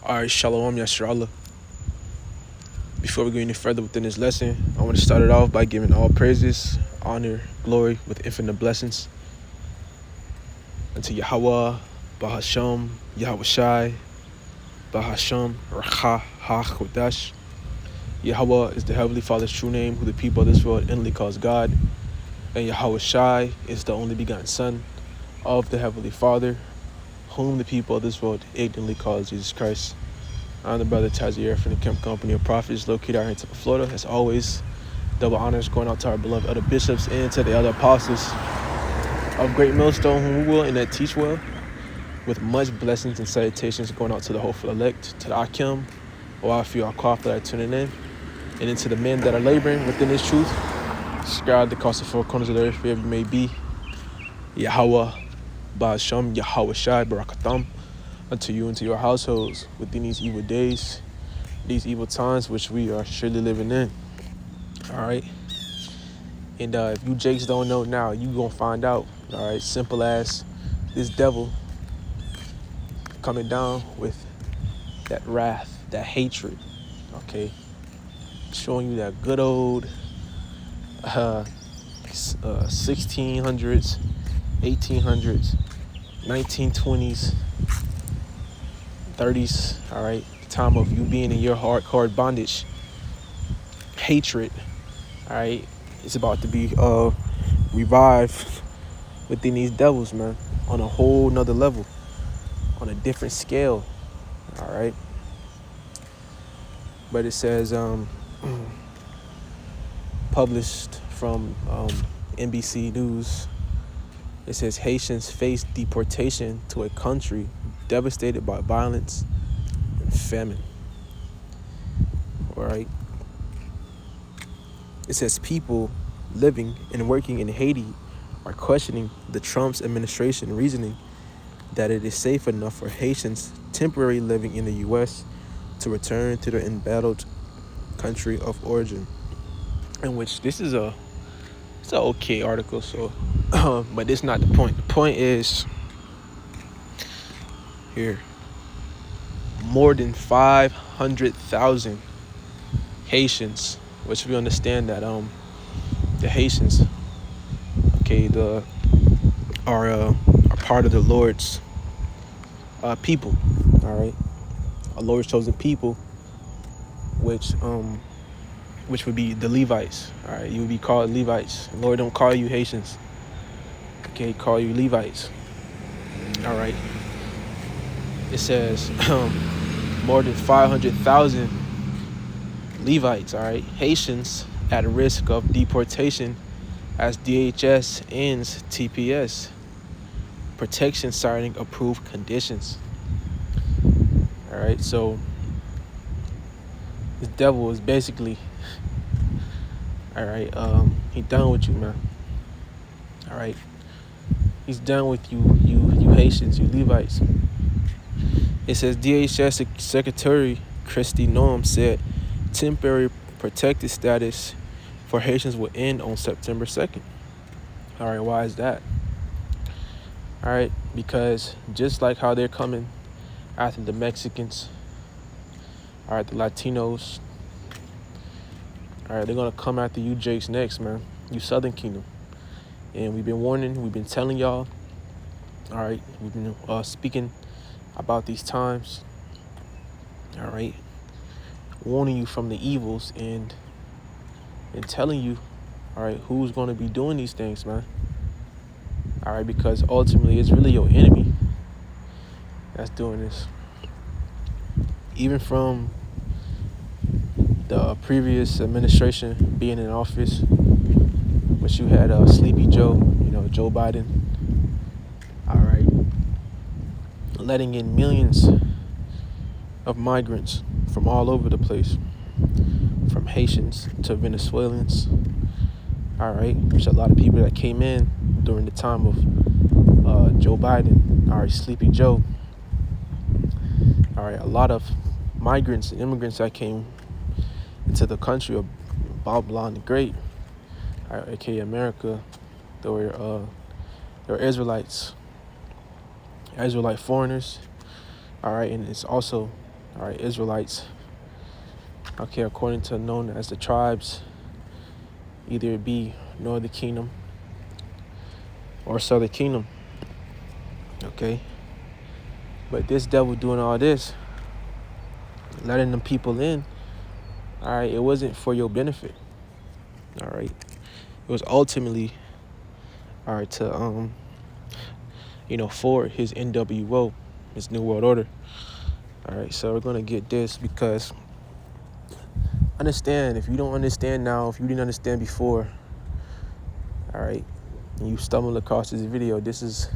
Alright, Shalom Yasharallah. Before we go any further within this lesson, I want to start it off by giving all praises, honor, glory with infinite blessings unto Yahweh, Bahasham, Yahweh Shai, Bahasham, Racha, HaKodash. Yahweh is the Heavenly Father's true name, who the people of this world inly calls God. And Yahweh Shai is the only begotten Son of the Heavenly Father, whom the people of this world ignorantly calls Jesus Christ. I'm the brother Tazier from the Kemp Company of Prophets, located out here in Tampa, Florida. As always, double honors going out to our beloved other bishops and to the other apostles of Great Millstone, whom we will and that teach well, with much blessings and salutations going out to the hopeful elect, to the Akim, or I feel our call that are tuning in, and into the men that are laboring within this truth. Subscribe the cost of four corners of the earth, wherever you may be. Yahweh, Ba'asham, Yahweh Shai, Barakatam, unto you and to your households within these evil days, these evil times which we are surely living in. All right. And if you Jakes don't know now, you gonna find out. All right. Simple as this devil coming down with that wrath, that hatred. Okay. Showing you that good old 1600s, 1800s, 1920s, 30s. All right. The time of you being in your hard bondage. Hatred. All right. It's about to be revived within these devils, man, on a whole nother level, on a different scale. All right. But it says published from NBC News. It says Haitians face deportation to a country devastated by violence and famine. All right. It says people living and working in Haiti are questioning the Trump's administration reasoning that it is safe enough for Haitians temporarily living in the U.S. to return to their embattled country of origin. In which it's an okay article, so but it's not the point. The point is here, more than 500,000 Haitians, which we understand that the Haitians, okay, are part of the Lord's people. All right, a Lord's chosen people, which would be the Levites. All right, you would be called Levites. The Lord don't call you Haitians. Okay, call you Levites. All right. It says more than 500,000 Levites. All right, Haitians at risk of deportation as DHS ends TPS protection citing approved conditions. All right, so this devil is basically, all right, he done with you, man. All right, he's done with you Haitians, you Levites. It says DHS Secretary Christy Noem said temporary protected status for Haitians will end on September 2nd. All right, why is that? All right, because just like how they're coming after the Mexicans, all right, the Latinos, all right, they're going to come after you Jakes next, man, you Southern Kingdom. And we've been warning, we've been telling y'all, all right, we've been speaking about these times, all right, warning you from the evils and telling you, all right, who's going to be doing these things, man. All right, because ultimately it's really your enemy that's doing this. Even from the previous administration being in office, which you had Sleepy Joe, Joe Biden, all right, letting in millions of migrants from all over the place, from Haitians to Venezuelans. All right, there's a lot of people that came in during the time of Joe Biden. All right, Sleepy Joe. All right, a lot of migrants and immigrants that came into the country of Babylon the Great, all right, aka America. They were Israelites, Israelite foreigners. All right, and it's also, All right, Israelites. Okay, according to known as the tribes, either it be Northern Kingdom or Southern Kingdom. Okay, but this devil doing all this, letting them people in. All right, it wasn't for your benefit. All right, it was ultimately, all right, to for his NWO, his New World Order. All right, so we're gonna get this because understand, if you don't understand now, if you didn't understand before, all right, and you stumble across this video, this is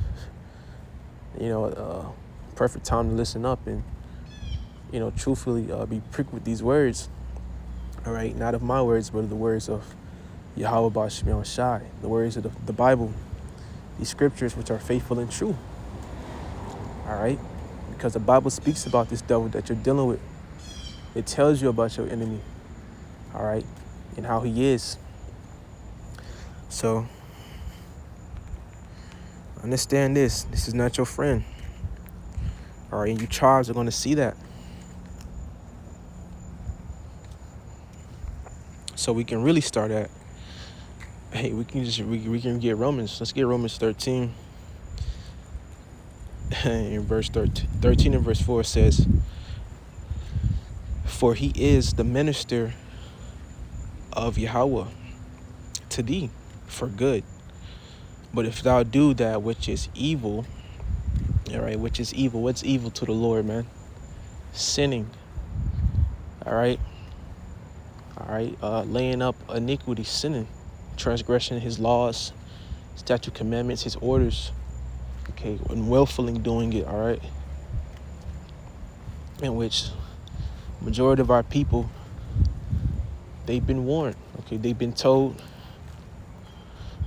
perfect time to listen up and truthfully be pricked with these words. All right, not of my words, but of the words of Yahweh Bashmiel Shai, the words of the Bible, these scriptures which are faithful and true. All right, because the Bible speaks about this devil that you're dealing with. It tells you about your enemy. All right, and how he is. So understand this. This is not your friend. All right, and you tribes are going to see that. So we can really start at, hey, we can get Romans. Let's get Romans 13. In verse 13 and verse 4 says, for he is the minister of Yahweh to thee for good. But if thou do that which is evil, all right, which is evil, what's evil to the Lord, man? Sinning. All right. Laying up iniquity, sinning, transgression his laws, statute, commandments, his orders, okay, and willfully doing it, all right, in which majority of our people, they've been warned, okay, they've been told,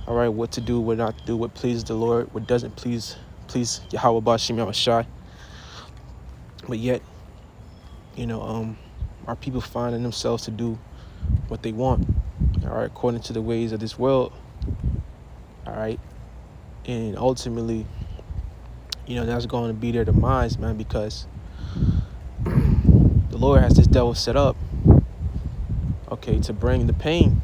all right, what to do, what not to do, what pleases the Lord, what doesn't please Yahweh Bashim Yahushai. But yet, our people finding themselves to do what they want, all right, according to the ways of this world, all right, and ultimately, that's going to be their demise, man, because the Lord has this devil set up, okay, to bring the pain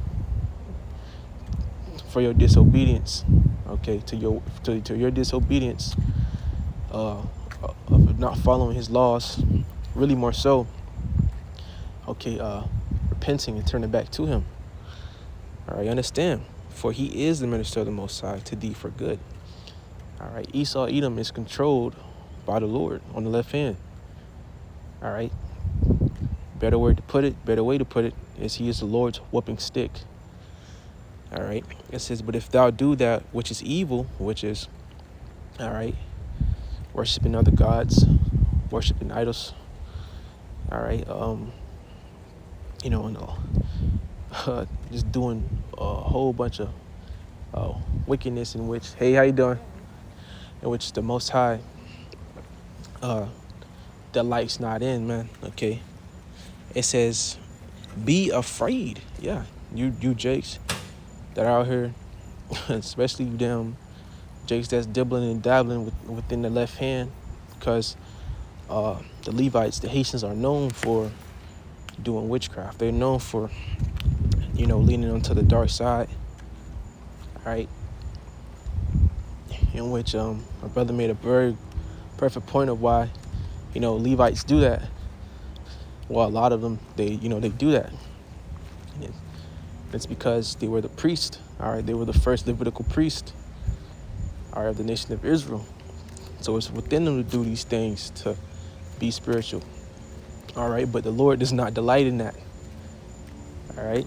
for your disobedience, okay, to your disobedience, of not following his laws, really more so, okay, repenting and turning back to him. All right, understand, for he is the minister of the Most High to thee for good. All right, Esau Edom is controlled by the Lord on the left hand. All right, better way to put it is he is the Lord's whooping stick. All right, it says, but if thou do that which is evil, which is, all right, worshiping other gods, worshiping idols, all right, just doing a whole bunch of wickedness in which, hey, how you doing? In which the Most High delight's not in, man. Okay, it says, be afraid. Yeah, you Jakes that are out here, especially you damn Jakes that's dibbling and dabbling within the left hand, because the Levites, the Haitians, are known for doing witchcraft. They're known for, leaning onto the dark side. All right, in which my brother made a very perfect point of why, Levites do that. Well, a lot of them, they do that. And it's because they were the priest. All right, they were the first Levitical priest, all right, of the nation of Israel. So it's within them to do these things, to be spiritual. All right, but the Lord does not delight in that. All right,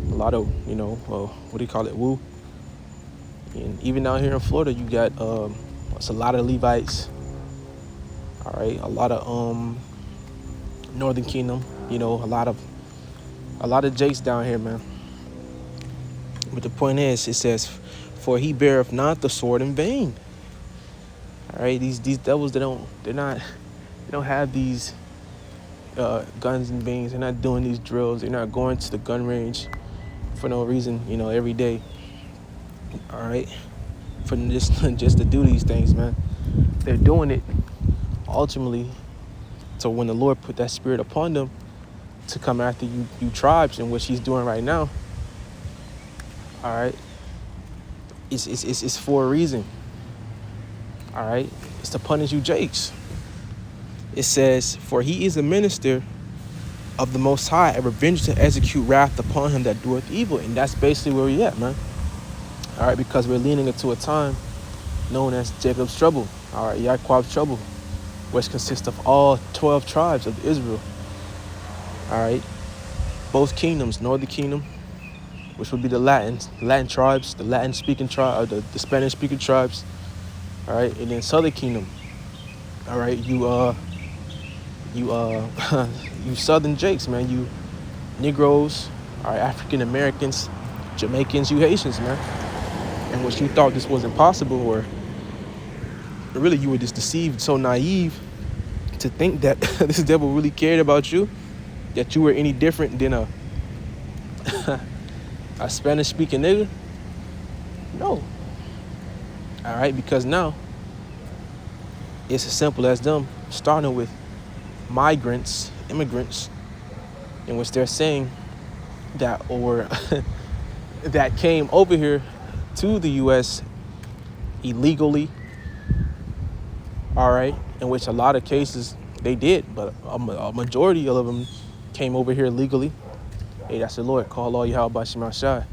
a lot of, what do you call it, woo. And even out here in Florida, you got it's a lot of Levites. All right, a lot of Northern Kingdom, a lot of Jakes down here, man. But the point is, it says, for he beareth not the sword in vain. All right, these devils, they don't have these guns and vains. They're not doing these drills. They're not going to the gun range for no reason, every day. All right, for just to do these things, man. They're doing it ultimately So when the Lord put that spirit upon them to come after you tribes, and what he's doing right now, all right, it's for a reason. All right, it's to punish you Jakes. It says, for he is a minister of the Most High, a revenger to execute wrath upon him that doeth evil. And that's basically where we at, man. All right, because we're leaning into a time known as Jacob's trouble. All right, Yaakov's trouble, which consists of all 12 tribes of Israel. All right, both kingdoms, northern kingdom, which would be the Latin tribes, the Latin speaking tribe, or the Spanish speaking tribes. All right, and then southern kingdom. All right, you southern Jakes, man, you Negroes, all right, African Americans, Jamaicans, you Haitians, man. And what you thought this wasn't possible, or really you were just deceived, so naive to think that this devil really cared about you, that you were any different than a Spanish speaking nigga. No. All right, because now it's as simple as them starting with migrants, immigrants, in which they're saying that, or that came over here to the U.S. illegally, all right, in which a lot of cases they did, but a majority of them came over here legally. Hey, that's the Lord. Call all Yahweh Shema Shai.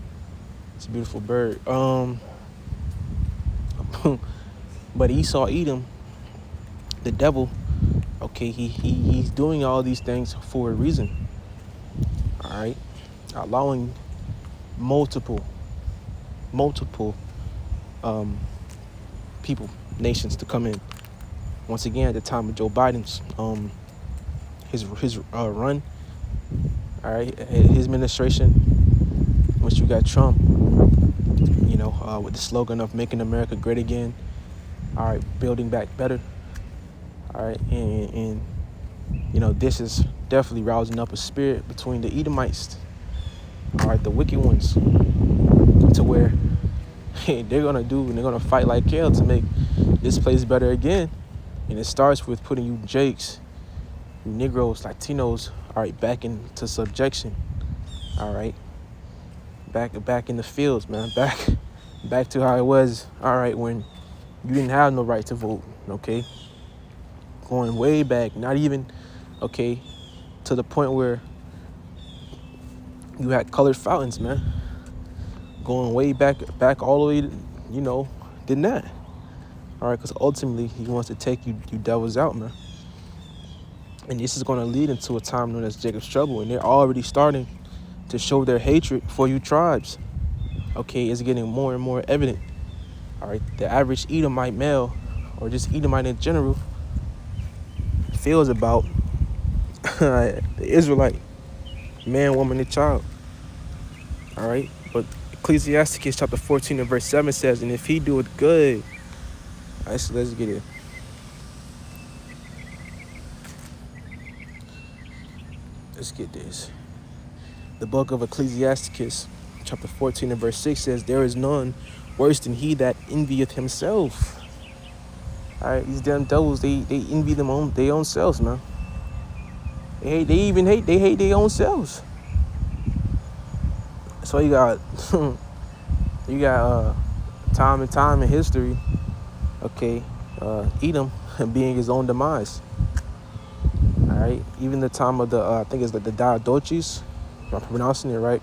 It's a beautiful bird. But Esau, Edom, the devil, okay, he's doing all these things for a reason. All right, allowing multiple people, nations to come in. Once again, at the time of Joe Biden's his run, all right, his administration, which you got Trump, you know, with the slogan of making America great again, all right, building back better, all right, and you know, this is definitely rousing up a spirit between the Edomites, all right, the wicked ones, to where they're gonna fight like hell to make this place better again. And it starts with putting you Jakes, you Negroes, Latinos, all right, back into subjection. All right, back in the fields, man. Back to how it was. All right, when you didn't have no right to vote. Okay, going way back, not even okay, to the point where you had colored fountains, man. Going way back all the way, you know, than that. All right, because ultimately he wants to take you devils out, man. And this is going to lead into a time known as Jacob's trouble, and they're already starting to show their hatred for you tribes. Okay, it's getting more and more evident. All right, the average Edomite male, or just Edomite in general, feels about the Israelite man, woman, and child. All right, but Ecclesiasticus chapter 14 and verse 7 says, and if he doeth good. All right, so let's get it. Let's get this. The book of Ecclesiasticus, chapter 14 and verse 6 says, there is none worse than he that envieth himself. All right, these damn devils, they envy their own selves, man. They hate their own selves. So you got time and time in history, okay, Edom being his own demise. All right, even the time of the I think it's the Diadochis, if I'm pronouncing it right.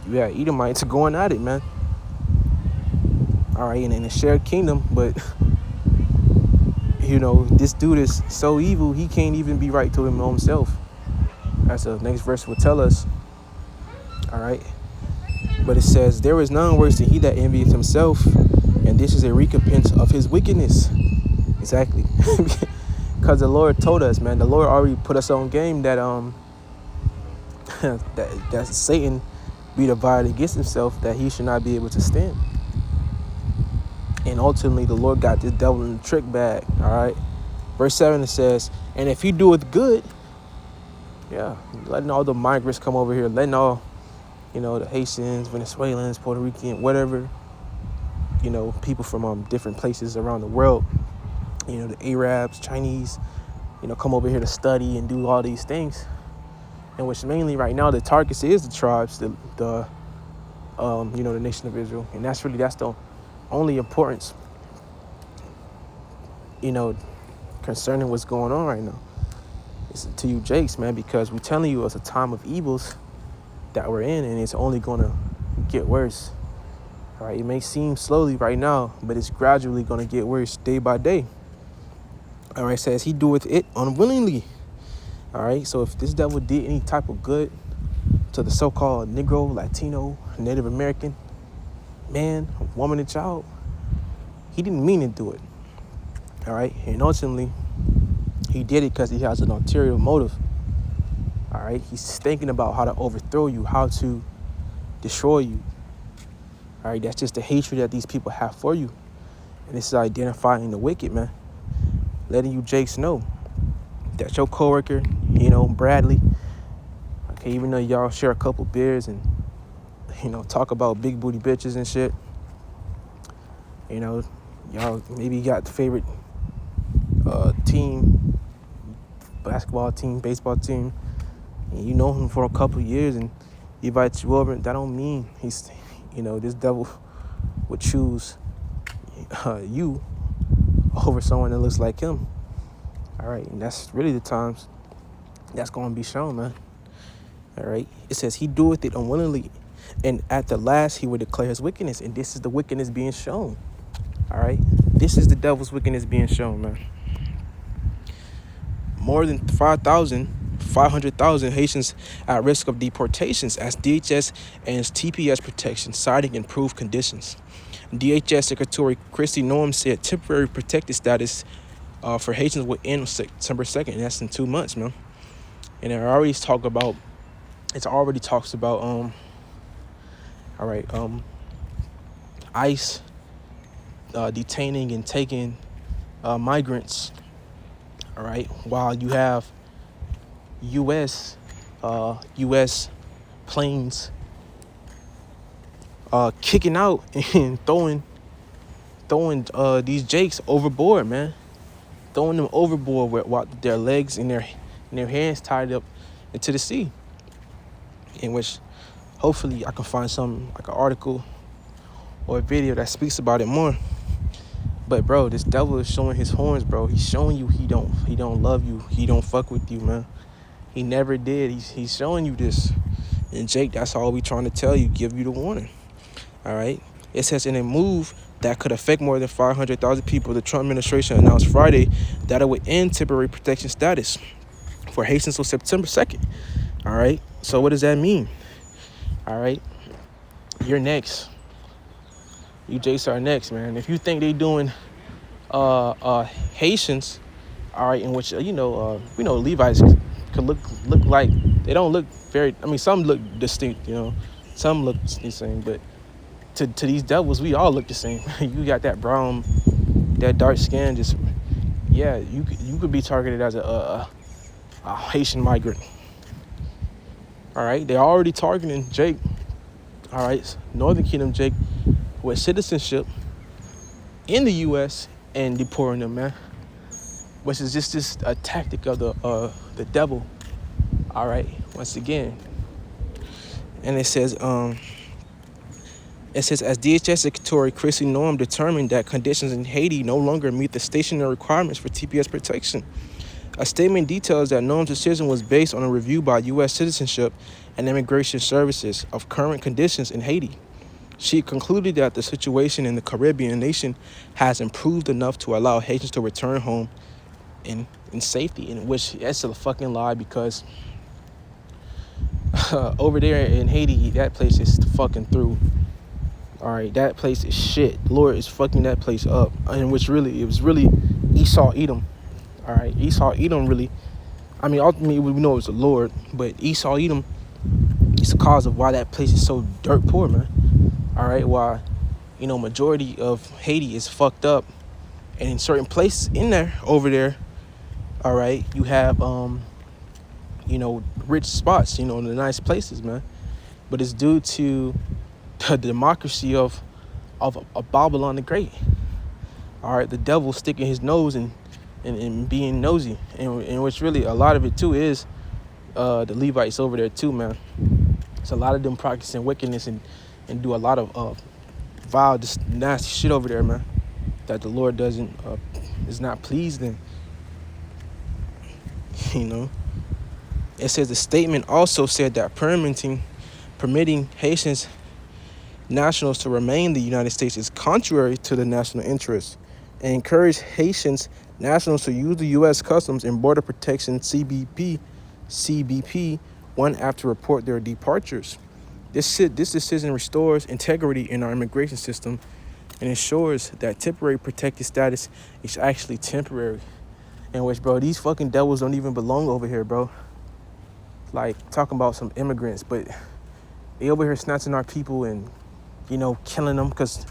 You got Edomites going at it, man. All right, and in a shared kingdom, but you know, this dude is so evil he can't even be right to him own self. As the next verse will tell us. All right, but it says, there is none worse than he that envieth himself, and this is a recompense of his wickedness. Exactly. Because the Lord told us, man, the Lord already put us on game that that Satan be divided against himself, that he should not be able to stand. And ultimately the Lord got this devil in the trick bag. All right, verse 7, it says, and if he doeth good, yeah, letting all the migrants come over here, letting all, you know, the Haitians, Venezuelans, Puerto Rican, whatever, you know, people from different places around the world, you know, the Arabs, Chinese, come over here to study and do all these things. And which mainly right now the target is the tribes, the nation of Israel, and that's the only importance, you know, concerning what's going on right now. It's to you, Jakes, man, because we're telling you it's a time of evils that we're in, and it's only gonna get worse. All right, it may seem slowly right now, but it's gradually gonna get worse day by day. All right, it says he doeth it unwillingly. All right, so if this devil did any type of good to the so-called Negro, Latino, Native American man, woman, and child, he didn't mean to do it. All right, and ultimately, he did it because he has an ulterior motive. All right, he's thinking about how to overthrow you, how to destroy you. All right, that's just the hatred that these people have for you. And this is identifying the wicked, man. Letting you Jakes know that your coworker, Bradley, okay, even though y'all share a couple beers and, talk about big booty bitches and shit, y'all maybe got the favorite team, basketball team, baseball team, and you know him for a couple years and he invites you over. That don't mean he's, this devil would choose you over someone that looks like him. All right, and that's really the times that's going to be shown, man. All right, it says he doeth it unwillingly, and at the last he will declare his wickedness, and this is the wickedness being shown. All right, this is the devil's wickedness being shown, man. More than 500,000 Haitians at risk of deportations as DHS and TPS protection, citing improved conditions. DHS Secretary Kristi Noem said temporary protected status for Haitians will end on September 2nd, and that's in 2 months, man. And it already talks about ICE detaining and taking migrants. All right, while you have U.S. planes kicking out and throwing these Jakes overboard, man. Throwing them overboard with their legs and their hands tied up into the sea. In which, hopefully, I can find something like an article or a video that speaks about it more. But bro, this devil is showing his horns, bro. He's showing you he don't love you. He don't fuck with you, man. He never did. He's showing you this. And Jake, that's all we trying to tell you, give you the warning. All right. It says in a move that could affect more than 500,000 people, the Trump administration announced Friday that it would end temporary protection status for Haitians on September 2nd. All right. So what does that mean? All right. You're next. You Jakes are next, man. If you think they doing Haitians, all right, in which we know Levites could look like they don't look very. I mean, some look distinct, some look the same, but to these devils, we all look the same. You got that brown, that dark skin, just you could be targeted as a Haitian migrant. All right, they're already targeting Jake. All right, Northern Kingdom Jake with citizenship in the U.S. and deporting them, man, which is just a tactic of the devil. All right, once again, and it says as DHS Secretary Kristi Noem determined that conditions in Haiti no longer meet the stationary requirements for TPS protection. A statement details that Noem's decision was based on a review by U.S. Citizenship and Immigration Services of current conditions in Haiti. She concluded that the situation in the Caribbean nation has improved enough to allow Haitians to return home in safety, in which that's a fucking lie, because over there in Haiti, that place is fucking through. All right, that place is shit. The Lord is fucking that place up, in which it was really Esau Edom. All right, Esau Edom really, I mean, ultimately we know it's the Lord, but Esau Edom is the cause of why that place is so dirt poor, man. All right, why, majority of Haiti is fucked up, and in certain places over there, all right, you have, rich spots, the nice places, man. But it's due to the democracy of Babylon the Great. All right, the devil sticking his nose and and being nosy, and which really a lot of it too is the Levites over there too, man. It's a lot of them practicing wickedness and do a lot of vile, just nasty shit over there, man, that the Lord doesn't is not pleased in. You know, it says the statement also said that permitting Haitians nationals to remain in the United States is contrary to the national interest, and encourage Haitians nationals to use the U.S. Customs and Border Protection CBP one app to report their departures. This decision restores integrity in our immigration system and ensures that temporary protected status is actually temporary. In which, bro, these fucking devils don't even belong over here, bro. Like, talking about some immigrants, but they over here snatching our people and, you know, killing them, because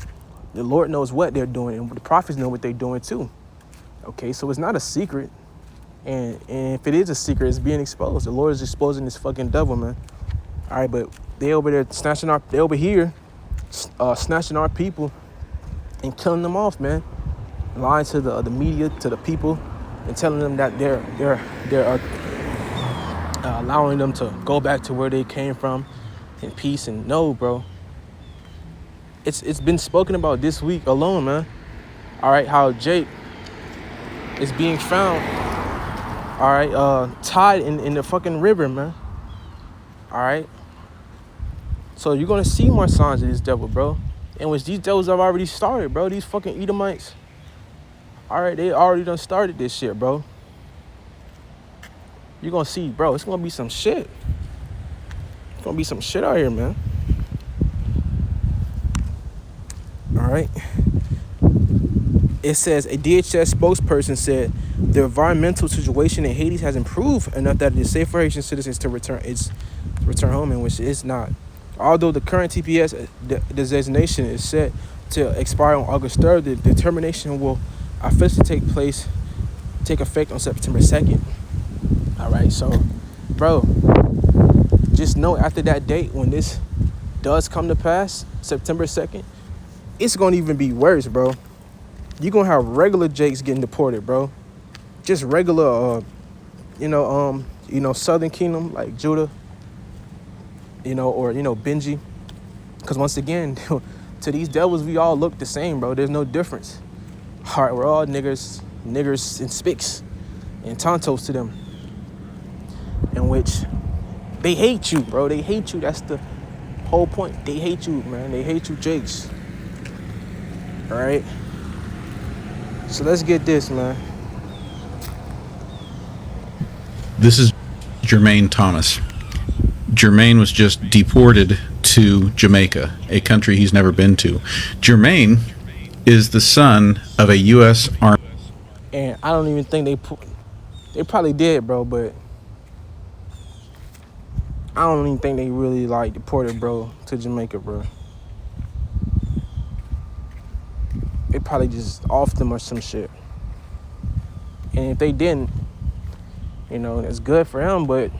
the Lord knows what they're doing and the prophets know what they're doing too. Okay, so it's not a secret. And if it is a secret, it's being exposed. The Lord is exposing this fucking devil, man. All right, but they over there snatching they over here snatching our people and killing them off, man. Lying to the media, to the people, and telling them that they're allowing them to go back to where they came from in peace. And no, bro. It's been spoken about this week alone, man. All right, how Jake is being found, all right, tied in the fucking river, man. All right. So you're gonna see more signs of this devil, bro. In which these devils have already started, bro. These fucking Edomites. All right, they already done started this shit, bro. You're gonna see, bro, it's gonna be some shit. It's gonna be some shit out here, man. All right. It says a DHS spokesperson said the environmental situation in Haiti has improved enough that it is safe for Haitian citizens to return home, in which it's not. Although the current TPS designation is set to expire on August 3rd, the determination will officially take effect on September 2nd. All right, so, bro, just know after that date, when this does come to pass, September 2nd, it's gonna even be worse, bro. You're gonna have regular Jakes getting deported, bro. Just regular, Southern Kingdom, like Judah, or, Benji. Because once again, to these devils, we all look the same, bro. There's no difference. All right, we're all niggers and spics and tontos to them. In which they hate you, bro. They hate you. That's the whole point. They hate you, man. They hate you, Jakes. All right. So let's get this, man. This is Jermaine Thomas. Jermaine was just deported to Jamaica, a country he's never been to. Jermaine is the son of a U.S. Army. And I don't even think they probably did, bro, but I don't even think they really, deported, bro, to Jamaica, bro. They probably just offed them or some shit. And if they didn't, it's good for him, but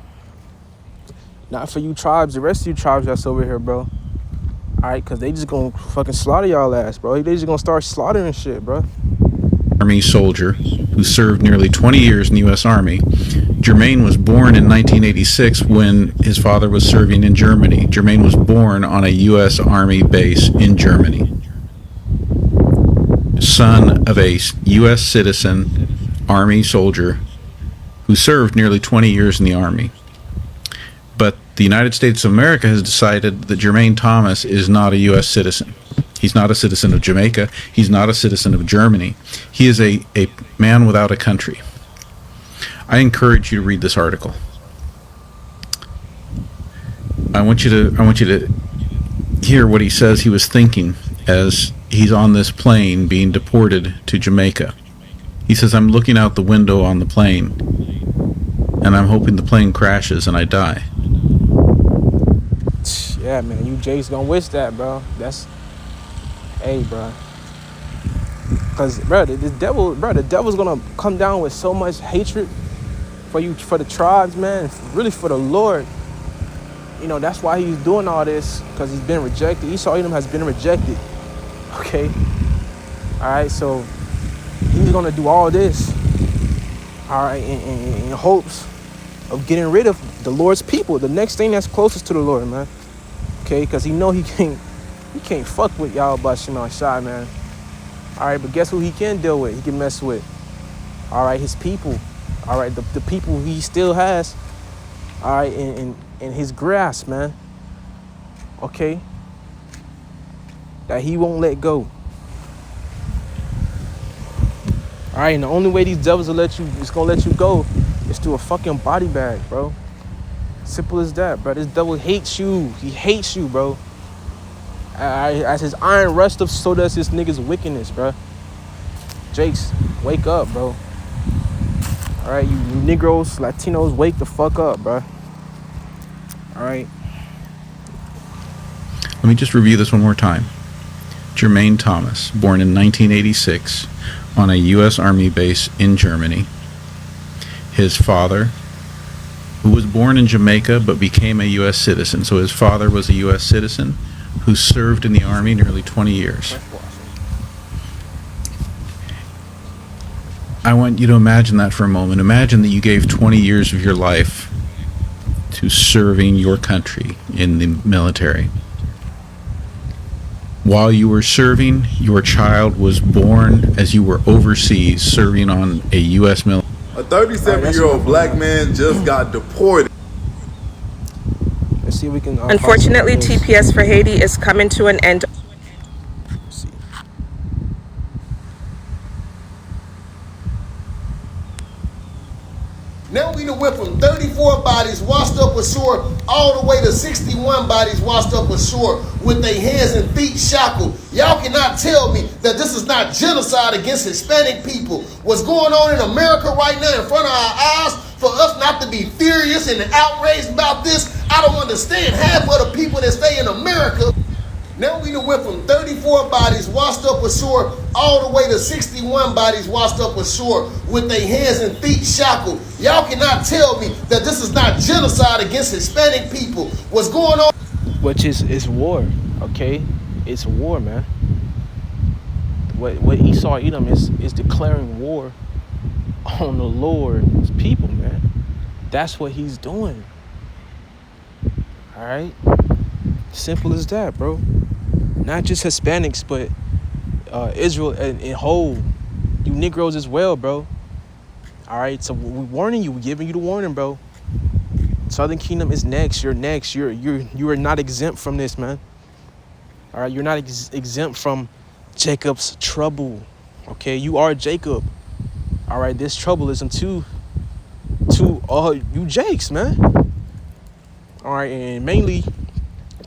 not for you tribes, the rest of you tribes that's over here, bro. All right, because they just gonna fucking slaughter y'all ass, bro. They just gonna start slaughtering shit, bro. Army soldier who served nearly 20 years in the U.S. Army. Jermaine was born in 1986 when his father was serving in Germany. Jermaine was born on a U.S. Army base in Germany. Son of a U.S. citizen, Army soldier, who served nearly 20 years in the Army. But the United States of America has decided that Jermaine Thomas is not a U.S. citizen. He's not a citizen of Jamaica. He's not a citizen of Germany. He is a man without a country. I encourage you to read this article. I want you to hear what he says he was thinking as he's on this plane being deported to Jamaica. He says, I'm looking out the window on the plane, and I'm hoping the plane crashes and I die. Yeah, man, you Jake's gonna wish that, bro. Hey, bro. Because, bro, the devil's gonna come down with so much hatred for the tribes, man, really for the Lord. That's why he's doing all this, because he's been rejected. Esau Edom has been rejected. Okay? All right, so he's gonna do all this All right, in hopes of getting rid of the Lord's people, the next thing that's closest to the Lord, man. Okay, because he can't fuck with y'all about Shema Shai, man. All right, but guess who he can deal with? He can mess with. All right, his people. All right, the people he still has. All right, in his grasp, man. Okay, that he won't let go. All right, and the only way these devils will gonna let you go is through a fucking body bag, bro. Simple as that, bro. This devil hates you. He hates you, bro. As his iron rusteth, so does this nigga's wickedness, bro. Jakes, wake up, bro. All right, you Negroes, Latinos, wake the fuck up, bro. All right. Let me just review this one more time. Jermaine Thomas, born in 1986 on a U.S. Army base in Germany. His father, who was born in Jamaica but became a U.S. citizen. So his father was a U.S. citizen who served in the Army nearly 20 years. I want you to imagine that for a moment. Imagine that you gave 20 years of your life to serving your country in the military. While you were serving, your child was born as you were overseas serving on a U.S. military. A 37-year-old black man just got deported. Let's see if we can. Unfortunately, TPS for Haiti is coming to an end. Let's see. Now we done went from 34 bodies washed up ashore all the way to 61 bodies washed up ashore with their hands and feet shackled. Y'all cannot tell me that this is not genocide against Hispanic people. What's going on in America right now in front of our eyes, for us not to be furious and outraged about this, I don't understand. Half of the people that stay in America. Now we done went from 34 bodies washed up ashore all the way to 61 bodies washed up ashore with their hands and feet shackled. Y'all cannot tell me that this is not genocide against Hispanic people. What's going on? Which is war, okay? It's war, man. What Esau Edom is declaring war on the Lord's people, man. That's what he's doing. All right? Simple as that, bro. Not just Hispanics, but Israel in whole. You Negroes as well, bro. All right, so we're warning you. We're giving you the warning, bro. Southern Kingdom is next. You're next. You are not exempt from this, man. All right, you're not exempt from Jacob's trouble. Okay, you are Jacob. All right, this trouble is to all you Jakes, man. All right, and mainly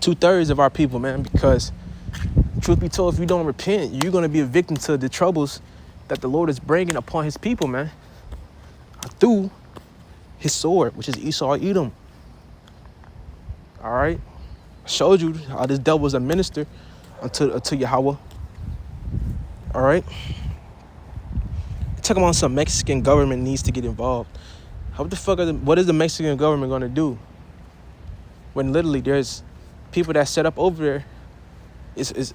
2/3 of our people, man, because truth be told, if you don't repent, you're going to be a victim to the troubles that the Lord is bringing upon his people, man, through his sword, which is Esau Edom. All right, I showed you how this devil is a minister unto Yahweh. All right, talking about some Mexican government needs to get involved. What the fuck what is the Mexican government going to do when literally there's people that set up over there? Is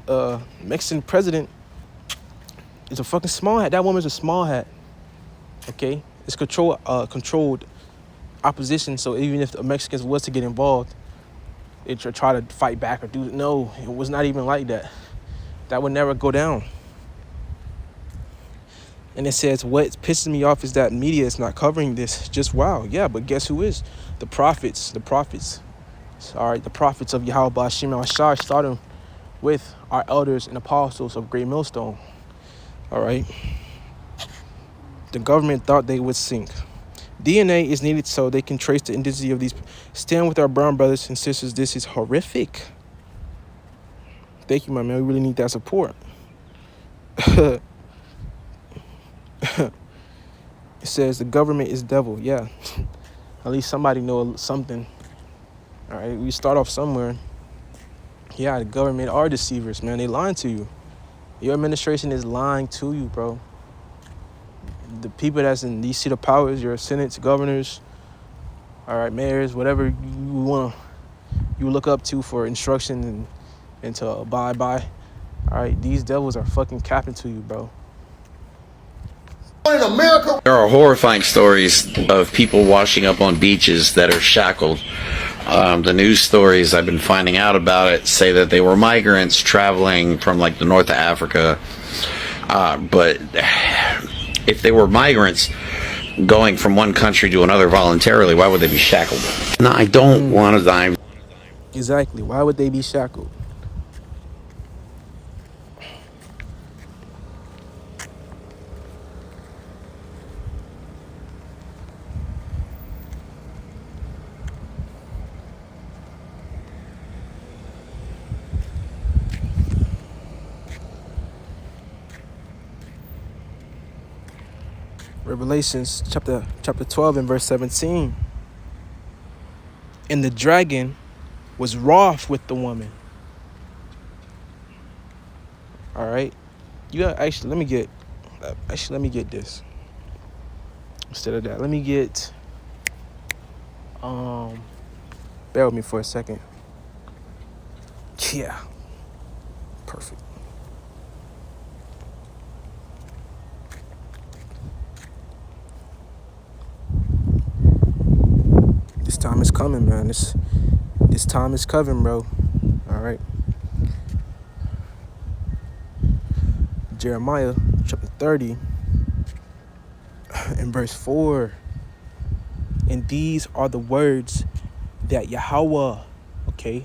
Mexican president is a fucking small hat. That woman's a small hat. Okay, it's controlled opposition. So even if the Mexicans was to get involved, they try to fight back or do no, it was not even like that. That would never go down. And it says, what pisses me off is that media is not covering this. Just wow, yeah, but guess who is? The prophets. All right, the prophets of Yahweh Ba'Shem Ashar, starting with our elders and apostles of Great Millstone. All right. The government thought they would sink. DNA is needed so they can trace the identity of these. Stand with our brown brothers and sisters. This is horrific. Thank you, my man. We really need that support. It says the government is devil. Yeah. At least somebody knows something. All right. We start off somewhere. Yeah, the government are deceivers, man. They lying to you. Your administration is lying to you, bro. The people that's in these seat of powers, your senates, governors, all right, mayors, whatever you look up to for instruction and to abide by. All right, these devils are fucking capping to you, bro. In America, there are horrifying stories of people washing up on beaches that are shackled. The news stories I've been finding out about it say that they were migrants traveling from like the north of Africa. But if they were migrants going from one country to another voluntarily, why would they be shackled? No, I don't want to die. Exactly. Why would they be shackled? Revelations chapter 12 and verse 17. And the dragon was wroth with the woman. All right. You got actually let me get this. Instead of that, let me get bear with me for a second. Yeah. Perfect. This time is coming, man. This time is coming, bro. All right. Jeremiah chapter 30 and verse 4. And these are the words that Yahweh, okay,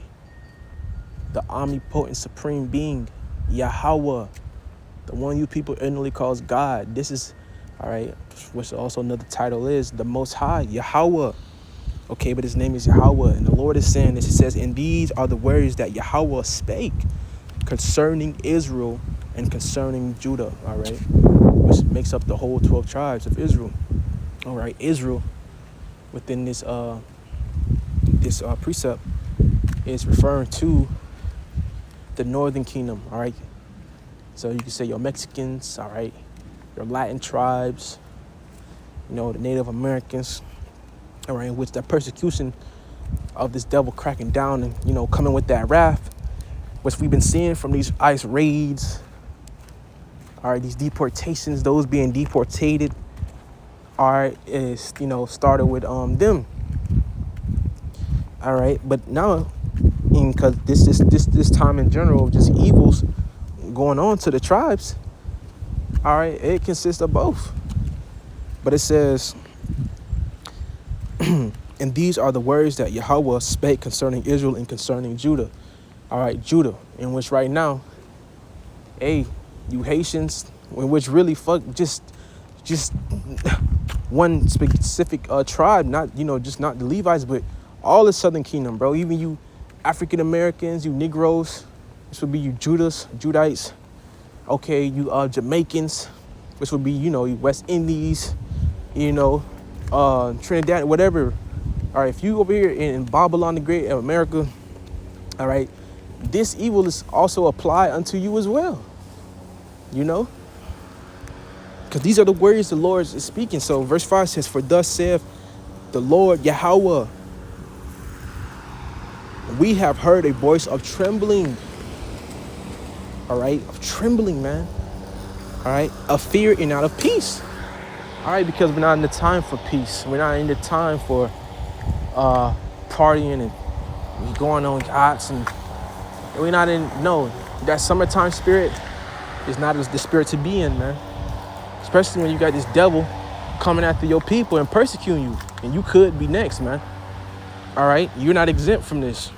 the omnipotent supreme being, Yahweh, the one you people ignorantly calls God. This is, all right, which also another title is the Most High, Yahweh. Okay, but his name is Yahweh. And the Lord is saying this. He says, and these are the words that Yahweh spake concerning Israel and concerning Judah, all right, which makes up the whole 12 tribes of Israel. All right, Israel within this precept is referring to the northern kingdom, all right? So you can say your Mexicans, all right, your Latin tribes, you know, the Native Americans, all right, in which the persecution of this devil cracking down and, you know, coming with that wrath, which we've been seeing from these ICE raids, all right, these deportations, those being deportated, all right, is, you know, started with them. All right, but now, because this time in general of just evils going on to the tribes, all right, it consists of both. But it says, and these are the words that Yahweh spake concerning Israel and concerning Judah. All right, Judah, in which right now, hey, you Haitians, in which really just one specific tribe, not, you know, just not the Levites, but all the southern kingdom, bro. Even you African Americans, you Negroes, this would be you Judites, okay, you Jamaicans, which would be, you know, you West Indies, you know, Trinidad, whatever. All right, if you over here in Babylon the Great, America, all right, this evil is also applied unto you as well, you know, because these are the words the Lord is speaking. So verse 5 says, for thus saith the Lord Yahweh, we have heard a voice of trembling, all right, of trembling, man, all right, of fear and not of peace, all right, because we're not in the time for peace. We're not in the time for partying and going on yachts, and we're not in, no, that summertime spirit is not the spirit to be in, man, especially when you got this devil coming after your people and persecuting you, and you could be next, man, all right, you're not exempt from this.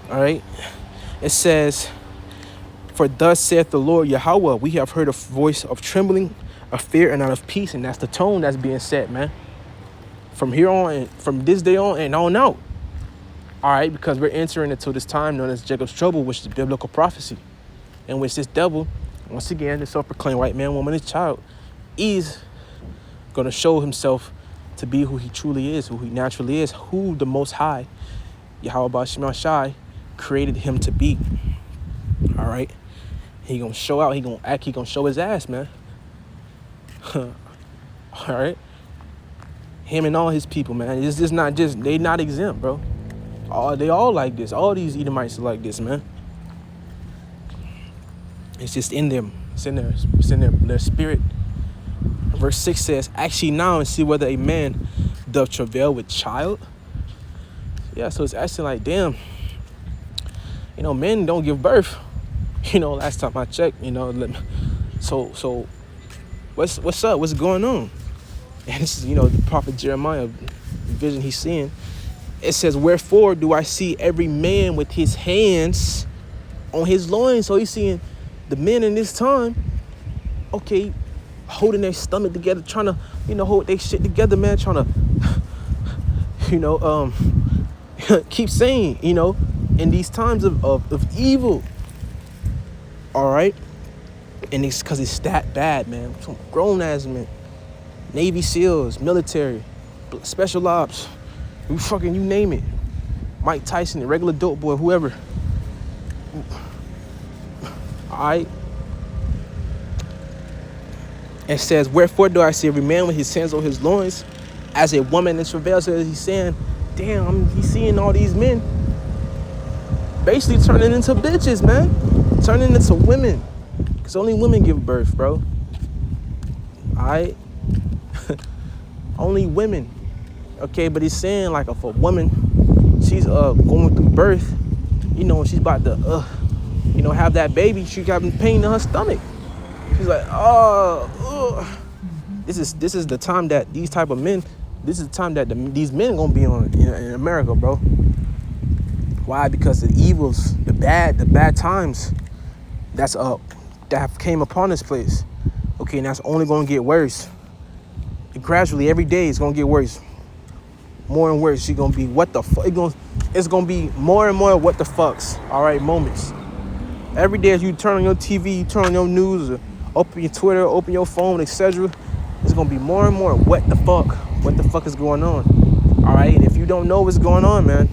All right, it says, for thus saith the Lord Yahweh, we have heard a voice of trembling, of fear and not of peace. And that's the tone that's being set, man, from here on, and from this day on and on out. All right, because we're entering into this time known as Jacob's trouble, which is biblical prophecy, in which this devil, once again, the self-proclaimed white man, woman, and child, is going to show himself to be who he truly is, who he naturally is, who the Most High, Yahweh B'Shem Shai, created him to be. All right, he gonna show out, he gonna act, he gonna show his ass, man. All right, him and all his people, man. It's just not just, they not exempt, bro. They all like this. All these Edomites are like this, man. It's just in them. It's in their spirit. Verse 6 says, ask ye now and see whether a man doth travail with child. Yeah, so it's actually like, damn, men don't give birth. Last time I checked, so what's up? What's going on? And this is, the prophet Jeremiah, the vision he's seeing. It says, wherefore do I see every man with his hands on his loins? So he's seeing the men in this time, okay, holding their stomach together, trying to, hold their shit together, man, trying to, keep saying, in these times of evil. All right. And it's because it's that bad, man. Some grown ass men, Navy SEALs, military, special ops, you name it. Mike Tyson, the regular dope boy, whoever. All right. It says, wherefore do I see every man with his hands on his loins, as a woman in travail? So he's saying, damn, he's seeing all these men basically turning into bitches, man. Turning into women. Because only women give birth, bro. All right. Only women. Okay, but he's saying, like, if a woman, she's going through birth, she's about to have that baby, she got pain in her stomach. She's like, this is the time that these type of men, this is the time that these men gonna be on in America, bro. Why? Because the evils, the bad times that have came upon this place. Okay, and that's only gonna get worse. And gradually, every day, it's gonna get worse. More and worse. She's gonna be what the fuck. It's gonna be more and more what the fucks. All right, moments. Every day as you turn on your TV, you turn on your news, or open your Twitter, open your phone, etc. It's gonna be more and more what the fuck is going on. All right, and if you don't know what's going on, man,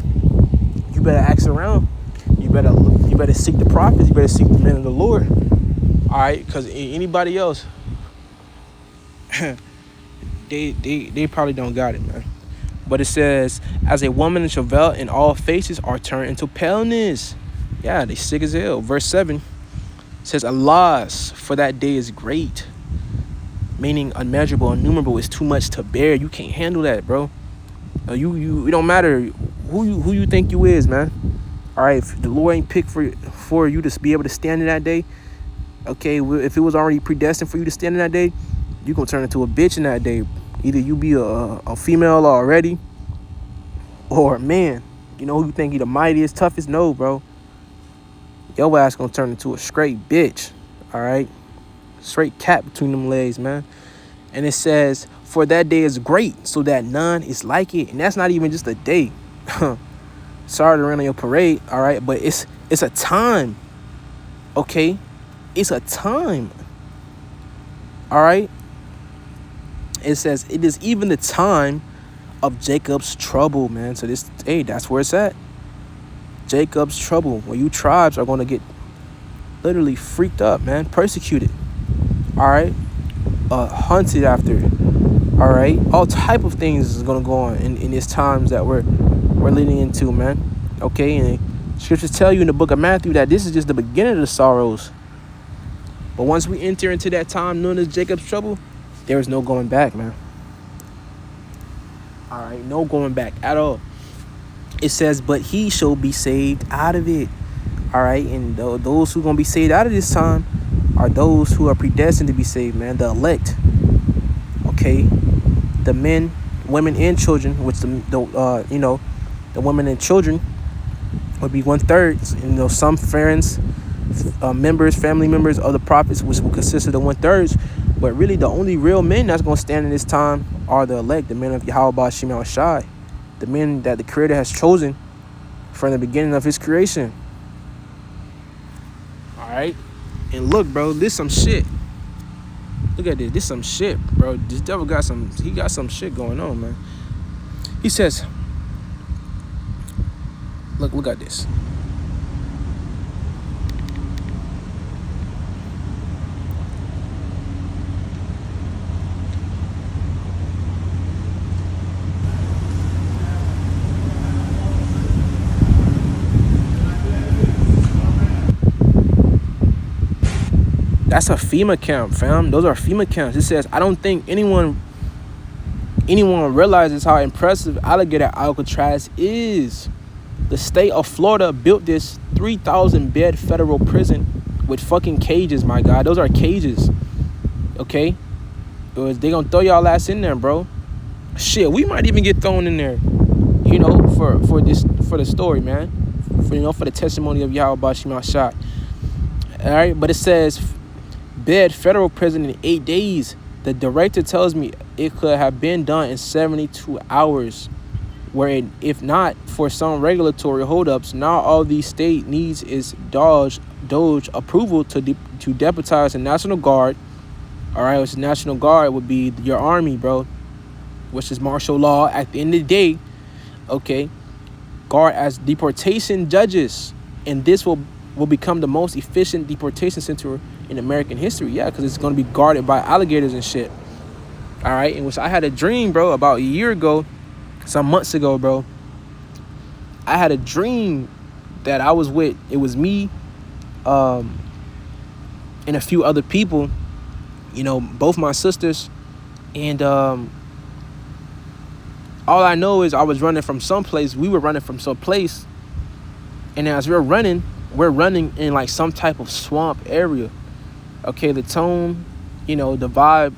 you better ask around. You better seek the prophets. You better seek the men of the Lord. All right, because anybody else, they probably don't got it, man. But it says, as a woman in travail, and all faces are turned into paleness. Yeah, they sick as hell. Verse 7 says, alas, for that day is great. Meaning unmeasurable, innumerable, is too much to bear. You can't handle that, bro. It don't matter who you think you is, man. All right, if the Lord ain't picked for you to be able to stand in that day, okay, if it was already predestined for you to stand in that day, you gonna turn into a bitch in that day. Either you be a female already, or a man. Who you think he the mightiest, toughest? No, bro. Your ass gonna turn into a straight bitch. All right, straight cat between them legs, man. And it says, for that day is great, so that none is like it. And that's not even just a day. Sorry to run on your parade, all right, but it's a time. Okay, it's a time. All right. It says it is even the time of Jacob's trouble, man. So that's where it's at. Jacob's trouble, where you tribes are gonna get literally freaked up, man, persecuted. All right, hunted after. All right, all type of things is gonna go on in these times that we're leading into, man. Okay, and scriptures tell you in the book of Matthew that this is just the beginning of the sorrows. But once we enter into that time known as Jacob's trouble, there is no going back, man. All right, no going back at all. It says, but he shall be saved out of it. All right, and those who are going to be saved out of this time are those who are predestined to be saved, man, the elect. Okay, the men, women, and children, which the women and children would be 1/3. And some friends, family members of the prophets, which will consist of the 1/3. But really, the only real men that's going to stand in this time are the elect, the men of Yahweh Shema Shai, the men that the Creator has chosen from the beginning of His creation. All right, and look, bro, this some shit. Look at this. This some shit, bro. This devil got some. He got some shit going on, man. He says, look at this. That's a FEMA camp, fam. Those are FEMA camps. It says, I don't think anyone realizes how impressive alligator Alcatraz is. The state of Florida built this 3,000 bed federal prison with fucking cages, my God. Those are cages. Okay? They gonna throw y'all ass in there, bro. Shit, we might even get thrown in there. You know, for the story, man. For the testimony of Yahweh Shema Shah. Alright, but it says bed federal prison in 8 days. The director tells me it could have been done in 72 hours. Where it, if not for some regulatory holdups, now all the state needs is Doge approval to deputize the National Guard. All right, which the National Guard would be your army, bro, which is martial law at the end of the day. Okay, guard as deportation judges, and this will become the most efficient deportation center in American history. Yeah, because it's going to be guarded by alligators and shit. All right, in which I had a dream, bro, about a year ago, some months ago, bro. I had a dream that I was with. It was me, and a few other people. You know, both my sisters, and all I know is I was running from someplace. We were running from someplace, and as we're running in like some type of swamp area. Okay, the tone, you know, the vibe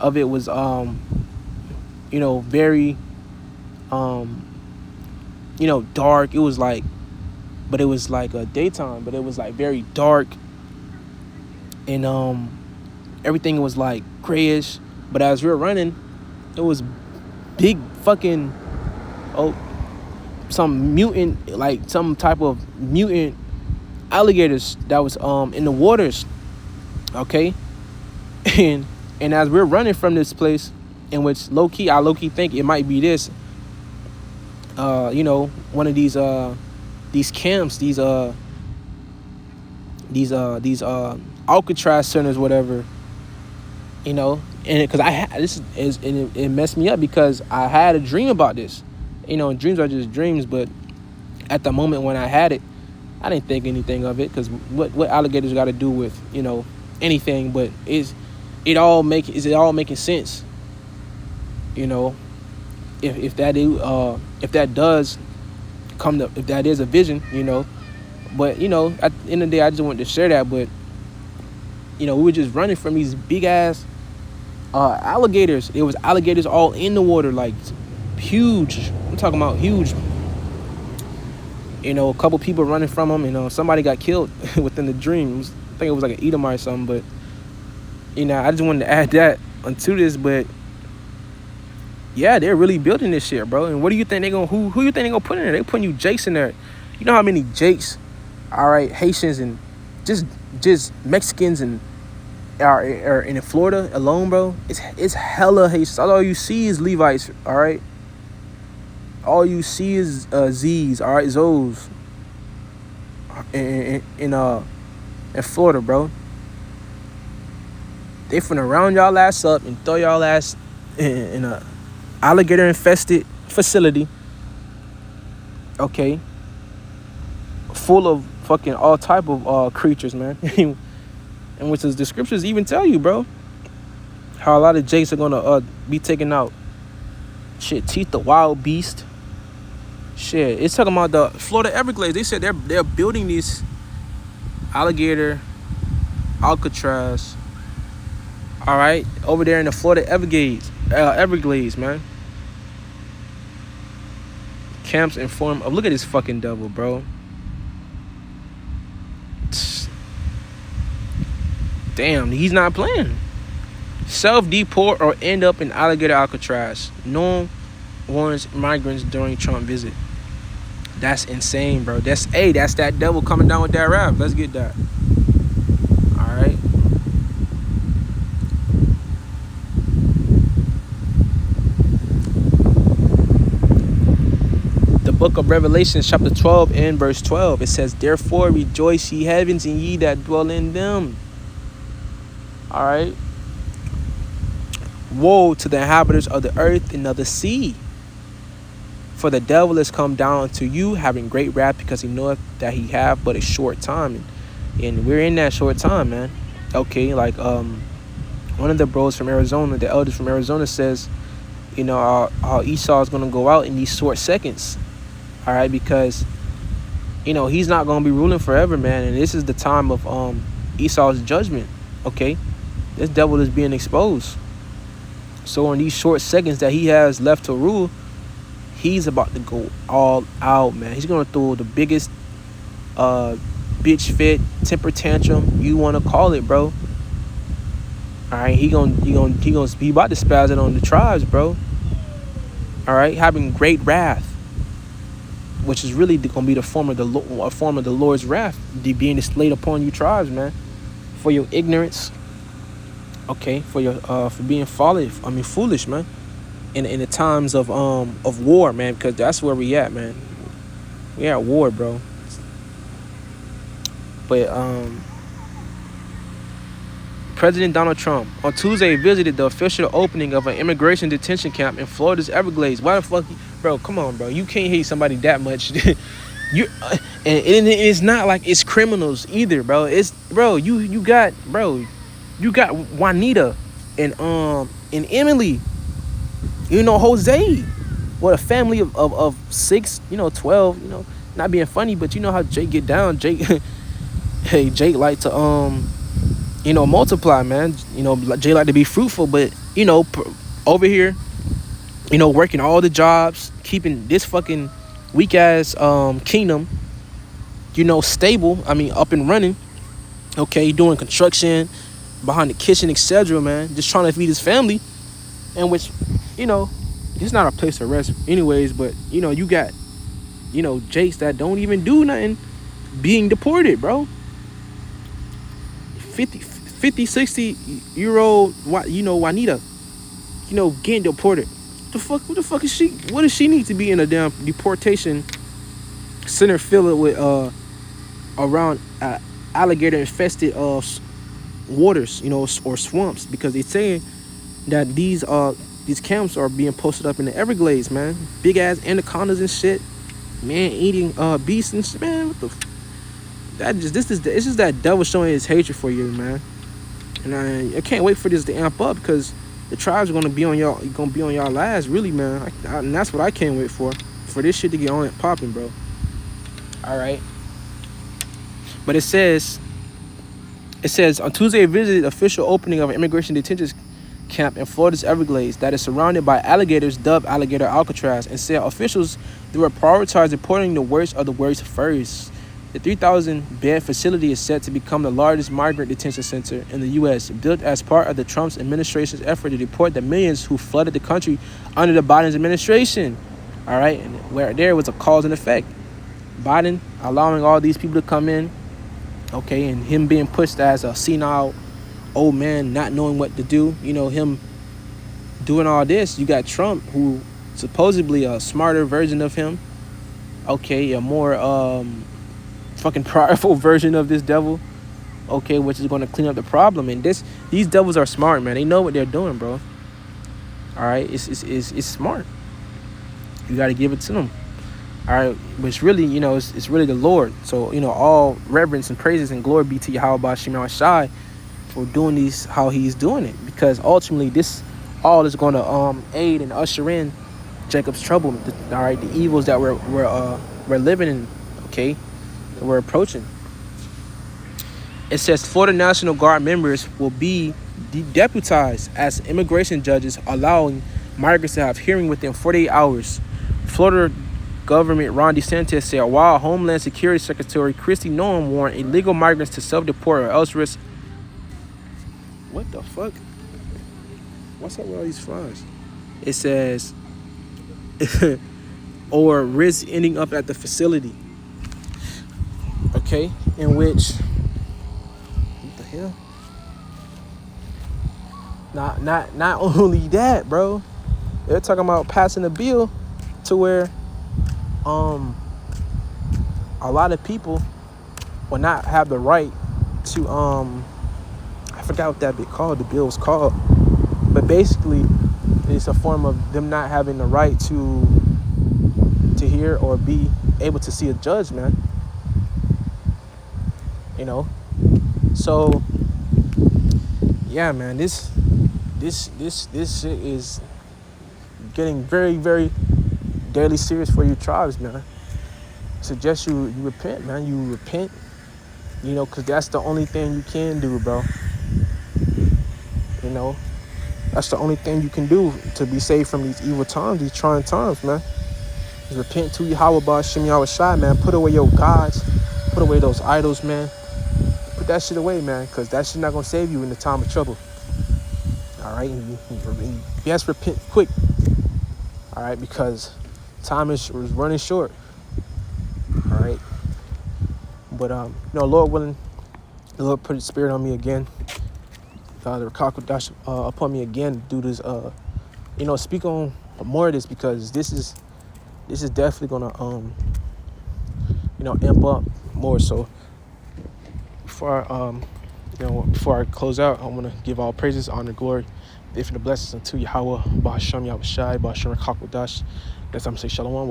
of it was, you know, very, you know, dark. It was like, but it was like a daytime, but it was like very dark, and everything was like grayish. But as we were running, it was big fucking some mutant, like some type of mutant alligators that was in the waters. Okay, and as we're running from this place, in which I low-key think it might be this, you know, one of these camps, these Alcatraz centers, whatever, you know. And because it messed me up because I had a dream about this. You know, dreams are just dreams, but at the moment when I had it, I didn't think anything of it, because what alligators got to do with, you know, anything? But is it all making sense? You know, if that is a vision, you know. But you know, at the end of the day, I just wanted to share that. But you know, we were just running from these big ass alligators. It was alligators all in the water, like huge. I'm talking about huge. You know, a couple people running from them. You know, somebody got killed within the dream. I think it was like an Edomite or something. But you know, I just wanted to add that onto this. But yeah, they're really building this shit, bro. And what do you think who you think they gonna put in there? They putting you Jakes in there. You know how many Jakes, all right, Haitians and just Mexicans and are in Florida alone, bro? It's hella Haitians. All you see is Levites, all right. All you see is Z's, all right, Zoes. In Florida, bro. They finna round y'all ass up and throw y'all ass in a alligator infested facility, okay, full of fucking all type of creatures, man. And which is the scriptures even tell you, bro, how a lot of Jakes are gonna be taken out. Shit, teeth the wild beast. Shit, it's talking about the Florida Everglades. They said they're building these alligator Alcatraz, all right, over there in the Florida Everglades, man. Camps in form of, look at this fucking devil, bro. Damn, he's not playing. Self-deport or end up in alligator Alcatraz. No one warns migrants during Trump visit. That's insane, bro. That's that devil coming down with that rap. Let's get that. All right. The book of Revelation, chapter 12 and verse 12. It says, therefore rejoice, ye heavens, and ye that dwell in them. All right. Woe to the inhabitants of the earth and of the sea, for the devil is come down to you, having great wrath, because he knoweth that he have but a short time. And we're in that short time, man. Okay, like one of the bros from Arizona, the elders from Arizona says, how Esau is gonna go out in these short seconds. All right, because he's not gonna be ruling forever, man, and this is the time of Esau's judgment. Okay, this devil is being exposed. So in these short seconds that he has left to rule, he's about to go all out, man. He's gonna throw the biggest bitch fit temper tantrum you want to call it, bro. All right, he about to spaz it on the tribes, bro. All right, having great wrath, which is really gonna be a form of the Lord's wrath being displayed upon you tribes, man, for your ignorance. Okay, for being foolish, man. In the times of war, man, because that's where we at, man. We at war, bro. But President Donald Trump on Tuesday visited the official opening of an immigration detention camp in Florida's Everglades. Why the fuck, bro? Come on, bro. You can't hate somebody that much. And it's not like it's criminals either, bro. It's you got Juanita and Emily. Jose. What a family of 6, 12. Not being funny, but you know how Jake get down. Jake, hey, Jake like to multiply, man. Jay like to be fruitful, but over here, working all the jobs, keeping this fucking weak ass kingdom, stable. I mean, up and running. Okay, doing construction behind the kitchen, etc. Man, just trying to feed his family, and which, it's not a place to rest, anyways. But you got, Jakes that don't even do nothing, being deported, bro. 50, 60 year old, Juanita, getting deported. What the fuck is she? What does she need to be in a damn deportation center filled with around alligator infested waters, or swamps? Because they're saying that these camps are being posted up in the Everglades, man. Big ass anacondas and shit, man, eating beasts and shit, man. What the? It's just that devil showing his hatred for you, man. And I can't wait for this to amp up, because the tribes are gonna be on y'all ass, really, man. And that's what I can't wait for this shit to get on and popping, bro. All right. But it says on Tuesday, visited official opening of an immigration detention camp in Florida's Everglades that is surrounded by alligators dubbed Alligator Alcatraz, and said officials they will prioritize deporting the worst of the worst first. The 3,000-bed facility is set to become the largest migrant detention center in the U.S., built as part of the Trump administration's effort to deport the millions who flooded the country under the Biden administration. All right, and where there was a cause and effect. Biden allowing all these people to come in, okay, and him being pushed as a senile old man, not knowing what to do. Him doing all this. You got Trump, who supposedly a smarter version of him, okay, a more fucking powerful version of this devil, okay, which is going to clean up the problem. And these devils are smart, man. They know what they're doing, bro. All right, it's smart. You got to give it to them. All right, but it's really, it's really the Lord. So all reverence and praises and glory be to Yahweh Shema Shai for doing these how He's doing it, because ultimately this all is going to aid and usher in Jacob's trouble. All right, the evils that we're living in, okay, that we're approaching. It says Florida National Guard members will be deputized as immigration judges, allowing migrants to have hearing within 48 hours. Florida Government Ron DeSantis said, while Homeland Security Secretary Kristi Noem warned illegal migrants to self-deport or else risk. What the fuck? What's up with all these flies? It says, or risk ending up at the facility. Okay, in which, what the hell? Not only that, bro. They're talking about passing a bill to where a lot of people will not have the right to I forgot what that bit called, the bill was called, but basically it's a form of them not having the right to hear or be able to see a judge, man. So yeah, man, this shit is getting very, very deadly serious for you tribes, man. I suggest you repent, man. You repent, because that's the only thing you can do, bro. That's the only thing you can do to be saved from these evil times, these trying times, man. Is repent to Yahweh Ba'Shem Yahweh Shai, man. Put away your gods. Put away those idols, man. Put that shit away, man, because that shit not going to save you in the time of trouble. All right? And yes, repent quick. All right? Because time is running short. All right? But, Lord willing, the Lord put his spirit on me again. The Rakakwadash upon me again to do this, speak on more of this, because this is definitely gonna amp up more. So before I close out, I want to give all praises, honor, glory, infinite blessings unto Yahweh, Ba'Shem Yahweh Shai, Ba'Shem Rakakwadash. That's I'm say Shalom,